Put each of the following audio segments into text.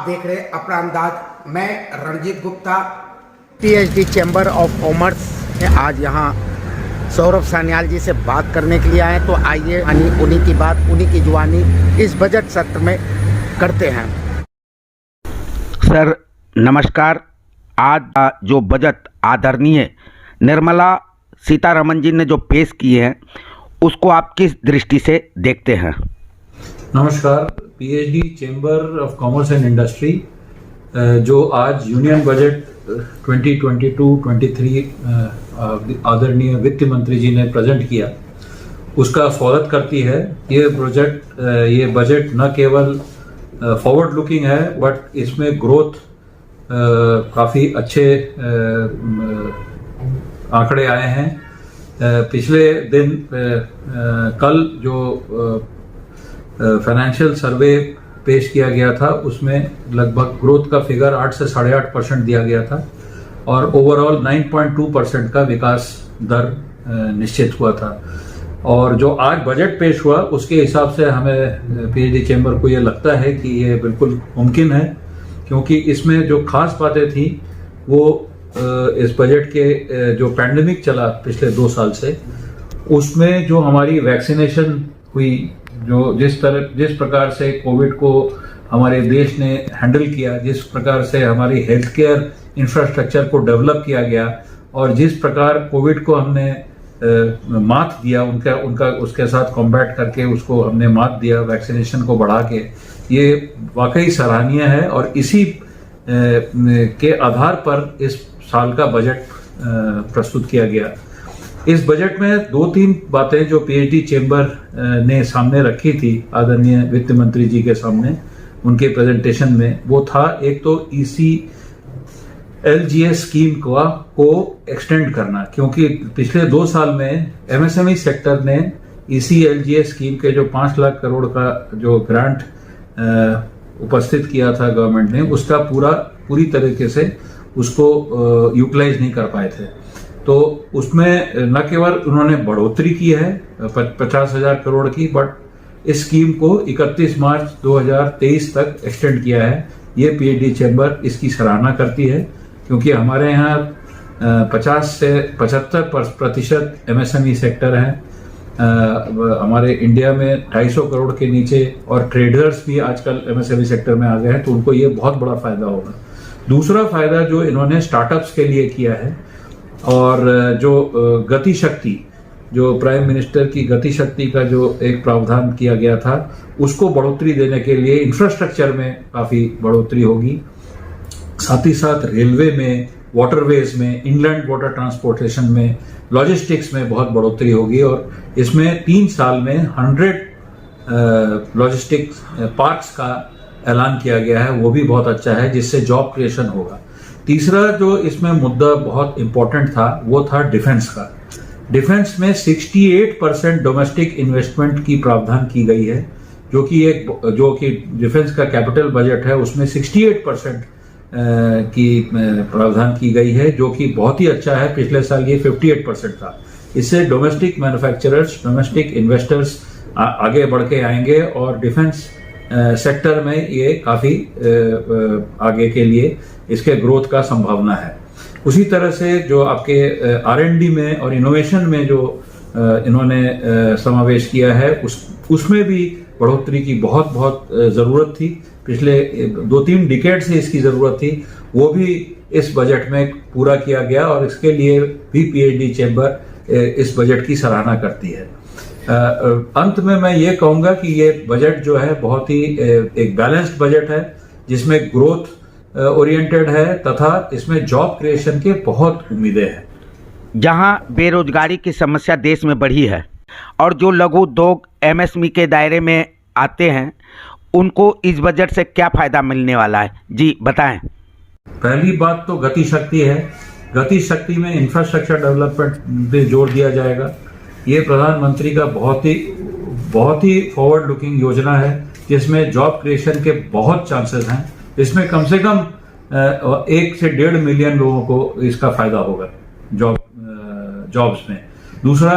आप देख रहे हैं अपना अंदाज। मैं Ranjit Gupta, PhD chamber of commerce है। आज यहाँ सौरभ सान्याल जी से बात करने के लिए आए, तो आइए उन्हीं की बात, उन्हीं की जुबानी इस बजट सत्र में करते हैं। सर नमस्कार। आज जो बजट आदरणीय निर्मला सीतारमण जी ने जो पेश किए हैं, उसको आप किस दृष्टि से देखते हैं? नमस्कार। PhD chamber of commerce and industry जो आज यूनियन बजट 2022-23 आदरणीय वित्त मंत्री जी ने प्रेजेंट किया, उसका स्वागत करती है। ये बजट न केवल फॉरवर्ड लुकिंग है, बट इसमें ग्रोथ काफ़ी अच्छे आंकड़े आए हैं। पिछले दिन कल जो फाइनेंशियल सर्वे पेश किया गया था, उसमें लगभग ग्रोथ का फिगर 8 से 8.5% दिया गया था और ओवरऑल 9.2% का विकास दर निश्चित हुआ था। और जो आज बजट पेश हुआ, उसके हिसाब से हमें पीएचडी चैम्बर को ये लगता है कि ये बिल्कुल मुमकिन है, क्योंकि इसमें जो खास बातें थी वो इस बजट के जो पैंडेमिक चला पिछले 2 साल से, उसमें जो हमारी वैक्सीनेशन हुई, जो जिस प्रकार से कोविड को हमारे देश ने हैंडल किया, जिस प्रकार से हमारी हेल्थ केयर इंफ्रास्ट्रक्चर को डेवलप किया गया और जिस प्रकार कोविड को हमने मात दिया, उनका उसके साथ कॉम्बैट करके उसको हमने मात दिया वैक्सीनेशन को बढ़ा के, ये वाकई सराहनीय है। और इसी के आधार पर इस साल का बजट प्रस्तुत किया गया। इस बजट में 2-3 बातें जो पीएचडी चैम्बर ने सामने रखी थी आदरणीय वित्त मंत्री जी के सामने उनके प्रेजेंटेशन में, वो था एक तो ECLGS स्कीम को एक्सटेंड करना, क्योंकि पिछले 2 साल में एमएसएमई सेक्टर ने ECLGS स्कीम के जो 5 लाख करोड़ का जो ग्रांट उपस्थित किया था गवर्नमेंट ने, उसका पूरी तरीके से उसको यूटिलाइज नहीं कर पाए थे। तो उसमें न केवल उन्होंने बढ़ोतरी की है 50,000 करोड़ की, बट इस स्कीम को 31 मार्च 2023 तक एक्सटेंड किया है। ये पीएचडी चैम्बर इसकी सराहना करती है, क्योंकि हमारे यहाँ 50 से 75% एमएसएमई सेक्टर है। हमारे इंडिया में 250 करोड़ के नीचे और ट्रेडर्स भी आजकल एमएसएमई सेक्टर में आ गए हैं, तो उनको ये बहुत बड़ा फायदा होगा। दूसरा फायदा जो इन्होंने स्टार्टअप्स के लिए किया है, और जो गति शक्ति, जो प्राइम मिनिस्टर की गति शक्ति का जो एक प्रावधान किया गया था, उसको बढ़ोतरी देने के लिए इंफ्रास्ट्रक्चर में काफी बढ़ोतरी होगी। साथ ही साथ रेलवे में, वाटरवेज में, इनलैंड वाटर ट्रांसपोर्टेशन में, लॉजिस्टिक्स में बहुत बढ़ोतरी होगी। और इसमें 3 साल में 100 लॉजिस्टिक्स पार्क्स का ऐलान किया गया है, वो भी बहुत अच्छा है, जिससे जॉब क्रिएशन होगा। तीसरा जो इसमें मुद्दा बहुत इंपॉर्टेंट था, वो था डिफेंस का। डिफेंस में 68% डोमेस्टिक इन्वेस्टमेंट की प्रावधान की गई है, जो कि डिफेंस का कैपिटल बजट है, उसमें 68% की प्रावधान की गई है, जो कि बहुत ही अच्छा है। पिछले साल ये 58% था। इससे डोमेस्टिक मैन्युफैक्चरर्स, डोमेस्टिक इन्वेस्टर्स आगे बढ़ के आएंगे और डिफेंस सेक्टर में ये काफी आगे के लिए इसके ग्रोथ का संभावना है। उसी तरह से जो आपके R&D में और इनोवेशन में जो इन्होंने समावेश किया है, उसमें भी बढ़ोतरी की बहुत जरूरत थी। पिछले 2-3 डिकेड से इसकी जरूरत थी, वो भी इस बजट में पूरा किया गया और इसके लिए भी पीएचडी चैम्बर इस बजट की सराहना करती है। अंत में मैं ये कहूंगा कि ये बजट जो है बहुत ही एक बैलेंस्ड बजट है, जिसमें ग्रोथ ओरिएंटेड है तथा इसमें जॉब क्रिएशन के बहुत उम्मीदें हैं। जहां बेरोजगारी की समस्या देश में बढ़ी है और जो लघु उद्योग एमएसएमई के दायरे में आते हैं, उनको इस बजट से क्या फायदा मिलने वाला है? जी बताएं। पहली बात तो गति शक्ति है। गति शक्ति में इंफ्रास्ट्रक्चर डेवलपमेंट पे जोर दिया जाएगा। ये प्रधानमंत्री का बहुत ही फॉरवर्ड लुकिंग योजना है, जिसमें जॉब क्रिएशन के बहुत चांसेस हैं। इसमें कम से कम 1 से 1.5 मिलियन लोगों को इसका फायदा होगा जॉब्स में। दूसरा,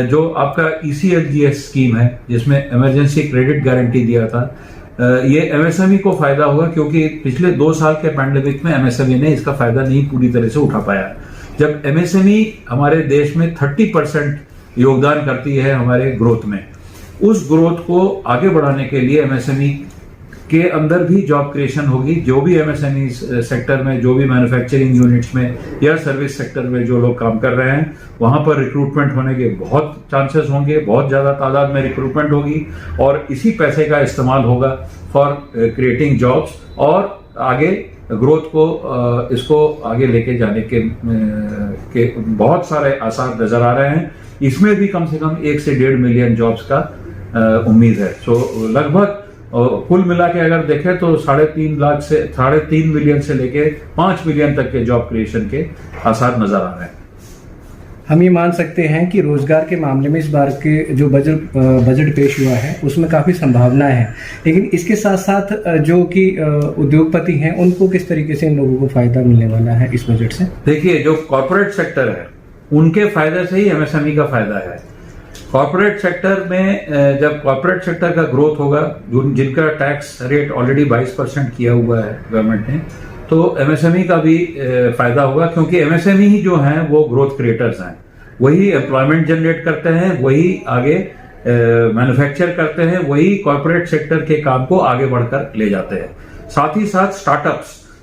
जो आपका ECLGS स्कीम है, जिसमें इमरजेंसी क्रेडिट गारंटी दिया था, ये एमएसएमई को फायदा होगा, क्योंकि पिछले 2 साल के पैंडेमिक में एमएसएमई ने इसका फायदा नहीं पूरी तरह से उठा पाया। जब एमएसएमई हमारे देश में 30% योगदान करती है हमारे ग्रोथ में, उस ग्रोथ को आगे बढ़ाने के लिए एमएसएमई के अंदर भी जॉब क्रिएशन होगी। जो भी एमएसएमई सेक्टर में, जो भी मैन्युफैक्चरिंग यूनिट्स में या सर्विस सेक्टर में जो लोग काम कर रहे हैं, वहां पर रिक्रूटमेंट होने के बहुत चांसेस होंगे, बहुत ज्यादा तादाद में रिक्रूटमेंट होगी और इसी पैसे का इस्तेमाल होगा फॉर क्रिएटिंग जॉब्स और आगे ग्रोथ को इसको आगे लेके जाने के बहुत सारे आसार नजर आ रहे हैं। इसमें भी कम से कम 1 से 1.5 मिलियन जॉब्स का उम्मीद है। सो लगभग कुल मिला के अगर देखें तो 3.5 मिलियन से लेके 5 मिलियन तक के जॉब क्रिएशन के आसार नजर आ रहे हैं। हम ये मान सकते हैं कि रोजगार के मामले में इस बार के जो बजट पेश हुआ है उसमें काफी संभावनाएं हैं, लेकिन इसके साथ साथ जो कि उद्योगपति हैं उनको किस तरीके से इन लोगों को फायदा मिलने वाला है इस बजट से? देखिए, जो कॉर्पोरेट सेक्टर है उनके फायदे से ही एमएसएमई का फायदा है। कॉर्पोरेट सेक्टर में जब कॉर्पोरेट सेक्टर का ग्रोथ होगा, जिनका टैक्स रेट ऑलरेडी 22% किया हुआ है गवर्नमेंट ने, तो एमएसएमई का भी फायदा होगा, क्योंकि एमएसएमई ही जो हैं वो ग्रोथ क्रिएटर्स हैं, वही एम्प्लॉयमेंट जनरेट करते हैं, वही आगे मैन्युफैक्चर करते हैं, वही कॉर्पोरेट सेक्टर के काम को आगे बढ़कर ले जाते हैं। साथ ही साथ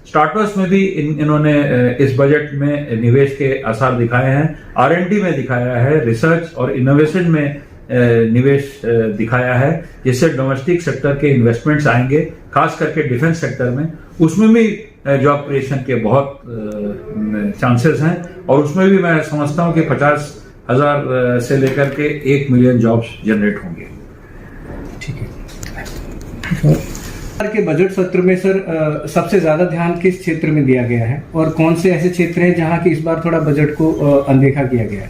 स्टार्टअप्स में भी इन्होंने इस बजट में निवेश के आसार दिखाए हैं, R&D में दिखाया है, रिसर्च और इनोवेशन में निवेश दिखाया है, जिससे डोमेस्टिक सेक्टर के इन्वेस्टमेंट्स आएंगे, खास करके डिफेंस सेक्टर में। उसमें भी जॉब क्रिएशन के बहुत चांसेस हैं और उसमें भी मैं समझता हूं कि 50,000 से लेकर के 1 मिलियन जॉब्स जनरेट होंगे। ठीक है। के बजट सत्र में सर सबसे ज्यादा ध्यान किस क्षेत्र में दिया गया है और कौन से ऐसे क्षेत्र हैं जहां की इस बार थोड़ा बजट को अनदेखा किया गया है?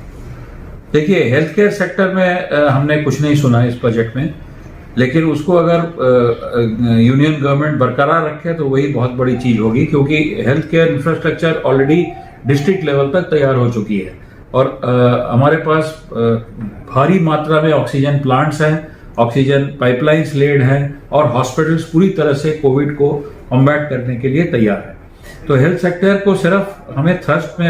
देखिए, हेल्थ केयर सेक्टर में हमने कुछ नहीं सुना इस बजट में, लेकिन उसको अगर यूनियन गवर्नमेंट बरकरार रखे तो वही बहुत बड़ी चीज होगी, क्योंकि health care infrastructure already district level तक तैयार हो चुकी है और हमारे पास भारी मात्रा में ऑक्सीजन प्लांट्स हैं, ऑक्सीजन पाइपलाइंस लेड हैं और हॉस्पिटल्स पूरी तरह से कोविड को कॉम्बैट करने के लिए तैयार है। तो हेल्थ सेक्टर को सिर्फ हमें थ्रस्ट में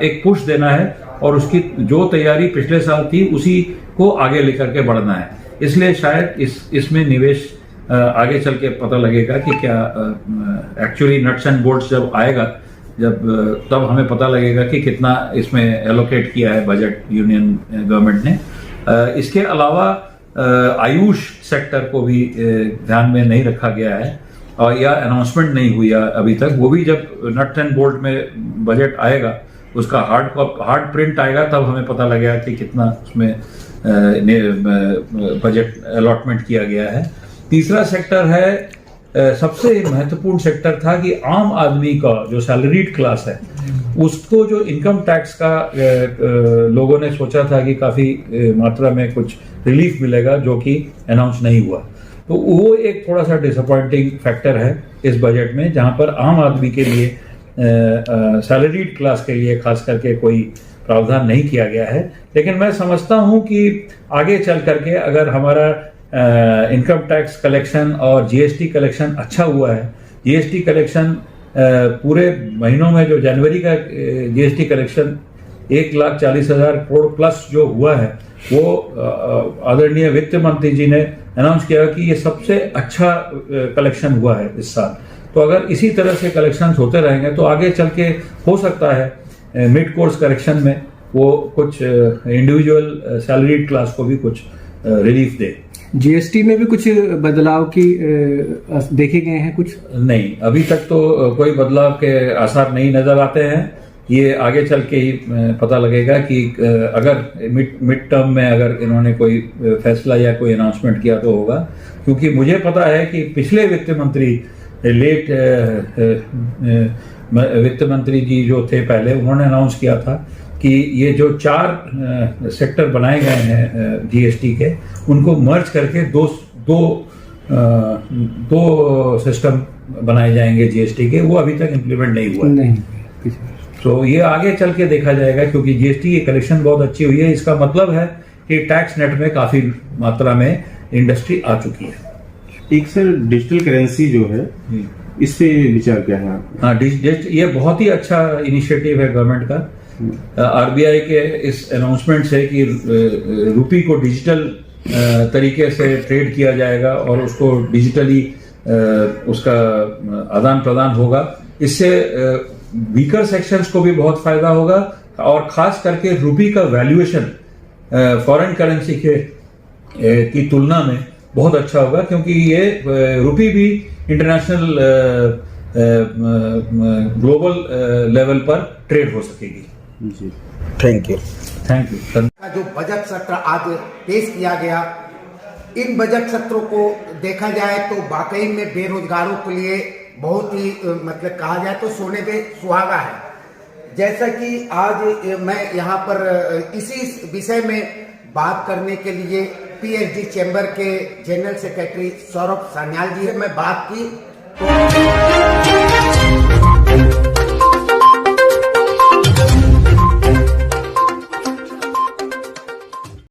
एक पुश देना है और उसकी जो तैयारी पिछले साल थी उसी को आगे लेकर के बढ़ना है। इसलिए शायद इसमें निवेश आगे चल के पता लगेगा कि क्या एक्चुअली नट्स एंड बोल्ट्स जब आएगा, तब हमें पता लगेगा कि कितना इसमें एलोकेट किया है बजट यूनियन गवर्नमेंट ने। इसके अलावा आयुष सेक्टर को भी ध्यान में नहीं रखा गया है और या अनाउंसमेंट नहीं हुई अभी तक। वो भी जब नट एंड बोल्ट में बजट आएगा, उसका हार्ड प्रिंट आएगा, तब हमें पता लगेगा कि कितना उसमें बजट अलॉटमेंट किया गया है। तीसरा सेक्टर है, सबसे महत्वपूर्ण सेक्टर था कि आम आदमी का जो सैलरीड क्लास है उसको जो इनकम टैक्स का लोगों ने सोचा था कि काफी मात्रा में कुछ रिलीफ मिलेगा, जो कि अनाउंस नहीं हुआ। तो वो एक थोड़ा सा डिसअपॉइंटिंग फैक्टर है इस बजट में, जहां पर आम आदमी के लिए सैलरीड क्लास के लिए खास करके कोई प्रावधान नहीं किया गया है। लेकिन मैं समझता हूं कि आगे चल करके अगर हमारा इनकम टैक्स कलेक्शन और जीएसटी कलेक्शन अच्छा हुआ है, जीएसटी कलेक्शन पूरे महीनों में जो जनवरी का जीएसटी कलेक्शन 1,40,000 करोड़ प्लस जो हुआ है, वो आदरणीय वित्त मंत्री जी ने अनाउंस किया कि ये सबसे अच्छा कलेक्शन हुआ है इस साल। तो अगर इसी तरह से कलेक्शन होते रहेंगे तो आगे चल के हो सकता है मिड कोर्स करेक्शन में वो कुछ इंडिविजुअल सैलरीड क्लास को भी कुछ रिलीफ दे। जीएसटी में भी कुछ बदलाव की देखे गए हैं? कुछ नहीं, अभी तक तो कोई बदलाव के आसार नहीं नजर आते हैं। ये आगे चल के ही पता लगेगा कि अगर मिड टर्म में अगर इन्होंने कोई फैसला या कोई अनाउंसमेंट किया तो होगा, क्योंकि मुझे पता है कि पिछले वित्त मंत्री वित्त मंत्री जी जो थे पहले, उन्होंने अनाउंस किया था कि ये जो 4 सेक्टर बनाए गए हैं जीएसटी के, उनको मर्ज करके दो सिस्टम बनाए जाएंगे जीएसटी के। वो अभी तक इम्प्लीमेंट नहीं हुआ नहीं। तो ये आगे चल के देखा जाएगा, क्योंकि जीएसटी की कलेक्शन बहुत अच्छी हुई है। इसका मतलब है कि टैक्स नेट में काफी मात्रा में इंडस्ट्री आ चुकी है। एक सर डिजिटल करेंसी जो है इस पे विचार क्या है आपका? हाँ, ये बहुत ही अच्छा इनिशिएटिव है गवर्नमेंट का। आरबीआई के इस अनाउंसमेंट से कि रुपी को डिजिटल तरीके से ट्रेड किया जाएगा और उसको डिजिटली उसका आदान प्रदान होगा, इससे वीकर सेक्शंस को भी बहुत फायदा होगा और खास करके रुपी का वैल्यूएशन फॉरेन करेंसी की तुलना में बहुत अच्छा होगा, क्योंकि ये रुपी भी इंटरनेशनल ग्लोबल लेवल पर ट्रेड हो सकेगी। जी, थैंक यू। Thank you. का जो बजट सत्र आज पेश किया गया, इन बजट सत्रों को देखा जाए तो वाकई में बेरोजगारों के लिए बहुत ही मतलब कहा जाए तो सोने पे सुहागा है। जैसा कि आज मैं यहाँ पर इसी विषय में बात करने के लिए पीएचडी चैम्बर के जनरल सेक्रेटरी सौरभ सान्याल जी से मैं बात की तो